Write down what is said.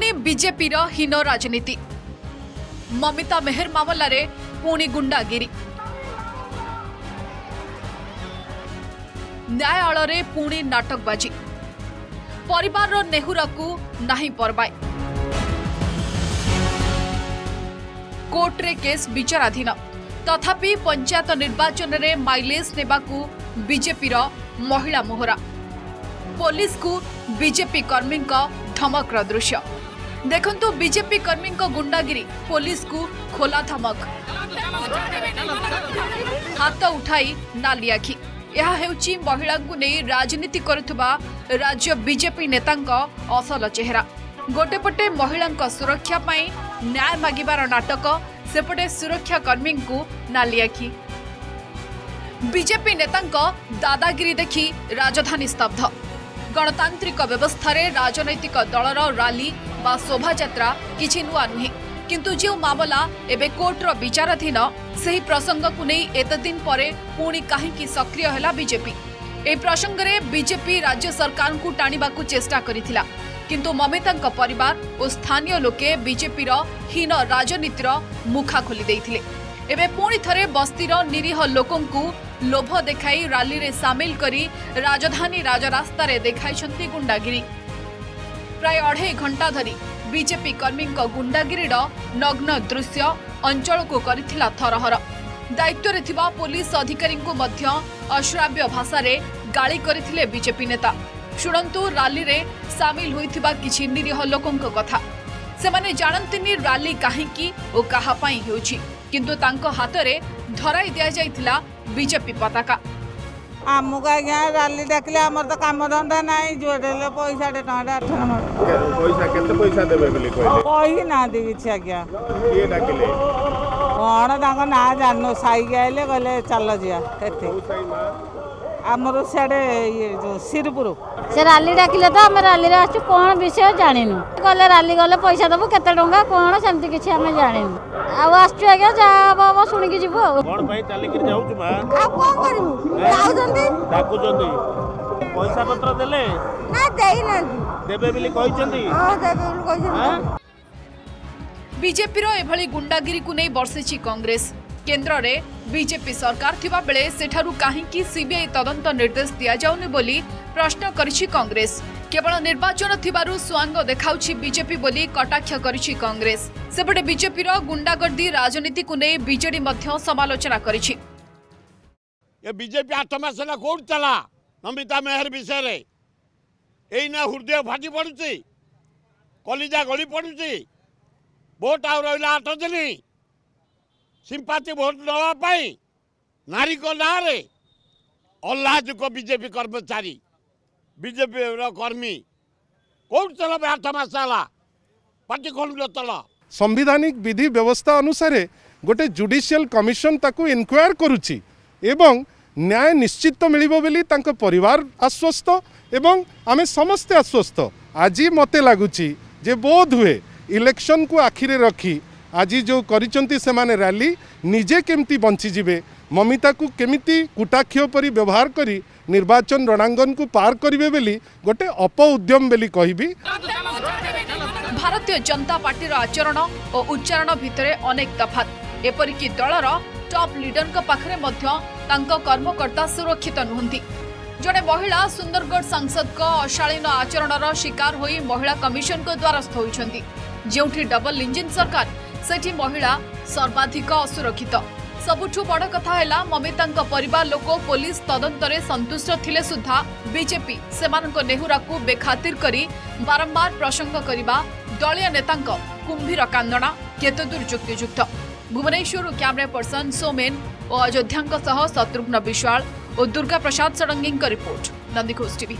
पुणी बीजेपी हीन राजनीति ममिता मेहर मामला रे पुणी गुंडागिरी न्यायालय रे पुणी नाटकबाजी परिवार नेहुरा को नहीं परबाय कोर्ट रे केस विचाराधीन तथापि पंचायत निर्वाचन रे माइलेज नेबाकू बीजेपी महिला मोहरा पुलिस को बीजेपी कर्मी धमक दृश्य देखंतु बीजेपी कर्मी गुंडागिरी पुलिस को खोला धमक हाथ उठाई नाली आखि यह हेउची महिला को नहीं राजनीति करुवा राज्य बीजेपी नेता असल चेहरा गोटे पटे महिला सुरक्षा पाई न्याय मागिबार नाटक सेपटे सुरक्षा कर्मी को नाली आखि बीजेपी नेता दादागिरी देखि राजधानी स्तब्ध गणतांत्रिक व्यवस्था रे राजनैतिक दलर रैली बा शोभायात्रा किछि नुआ नुहे किंतु जो मामला एबे कोर्टर विचाराधीन सही प्रसंग को नहीं एत दिन परे पुणी कहीं सक्रिय है बीजेपी ए प्रसंग रे बीजेपी राज्य सरकार को टाणिबा को चेष्टा करिथिला किंतु ममिता परिवार और स्थानीय लोके बीजेपी हीन राजनीतिर मुखा खोली देइथिले एबे पुणी थरे बस्तीर निरीह लोकंकु लोभ देखाई रैली रे सामिल करी राजधानी राजरास्ता रे देखाइछंती गुंडागिरी प्राय 2.5 घंटा धरी बीजेपी कर्मी गुंडागिरी नग्न दृश्य अंचल को करिथिला थरहर दायित्व रे थिबा पुलिस अधिकारी को मध्य अश्राव्य भाषा रे गाली करिथिले बीजेपी नेता शुणंतु रैली रे सामिल होइथिबा किछि निरीह लोकंक कथा सेमाने जानंतिनी रैली काहेकी ओ काहा पई हेउछि किंतु तांको हाथ रे धराई दिया जाइथिला बीजेपी पताका आमुक आज्ञा रैली डाकिले आमर तो काम धंदा नाई जोड़े पैसा पैसा केते पैसा देबे बोली कहले कहि ना दे किछि आज्ञा किए डाकिले कोन तांको ना जानो साई गइले कहले चल जिया केते आमर सियाडे ये जो सिरपुर से रैली डाकिले तो आम रैली रे आछु कोन विषय जानिनु कहले रैली गले पैसा देबो केते टंका कोन सेमति किछि आमे जानिनु आ आछु आज्ञा जा बाबा सुनि कि जिवो कोन भाई चली कि जाउछु मा आ कोन करिमु जाउजंती डाकु जंती पैसा पत्र देले ना देई ना देबे बोली कहिसंती हां देबे बोली कहिसंती बीजेपी रो एभली गुंडागिरी को नहीं बरसेछि कांग्रेस केंद्र रे बीजेपी सरकार थिबा बेले सेठारु काहेकी सीबीआई तदंत निर्देश दिया जाउनी बोली प्रश्न करिछि कांग्रेस केवल निर्वाचन थिबारु स्वांग देखाउछि बीजेपी बोली कटाक्ष करिछि कांग्रेस सेपटे बीजेपी रो गुंडागर्दी राजनीति को नहीं बीजेडी मध्य समालोचना करिछि ये बीजेपी 8 मास ला कोड चला ममिता मेहर विषय रे एइना हृदय फाटी पडुछि कलिजा गली पडुछि वोट आ रहिला 8 दिन सिंपाती वोट नवा पाई नारी को ना रे अल्लाह को बीजेपी कर्मचारी बीजेपी कर्मी कौन चल 8 मास पार्टी कौन तल संविधानिक विधि व्यवस्था अनुसार गोटे जुडिशियल कमिशन ताकू इनक्वायर करुछि एवं न्याय निश्चित मिलिबो बोली तांको परिवार आश्वस्त एवं आमे समस्ते आश्वस्त आज मते लागुछि जे बोध हुए इलेक्शन को आखिरे रखी आज जो करिसंती से माने रैली निजे केमती बंची जिवे ममिता को केमिति कुटाक्ष परि व्यवहार करी निर्वाचन रणांगन को पार करिवे बेली गोटे अप उद्यम बेली कहिबी भारतीय जनता पार्टी आचरण और उच्चारण भितर अनेक तफात एपरिकी दलर टॉप लीडर पाखरे मध्य तांको कर्मकर्ता सुरक्षित नुहंती जड़े महिला सुंदरगढ़ सांसद को अशालीन आचरणर शिकार होई महिला कमिशन को द्वारस्थ होइछंती जेउठी डबल इंजिन सरकार सेठी महिला सर्वाधिक असुरक्षित सबुठु बड़ कथा है ममिता परिवार लोक पुलिस तदंतरे संतुष्ट थिले सुधा बीजेपी सेमानक नेहुरा को बेखातिर करी बारंबार प्रसंग करिबा दलीय नेतांक कुंभीर कांदना केते दूर युक्तियुक्त भुवनेश्वर कैमरा पर्सन सोमेन और अयोध्या शत्रुघ्न विश्वाल और दुर्गा प्रसाद षडंगी रिपोर्ट नंदीघोष टीवी।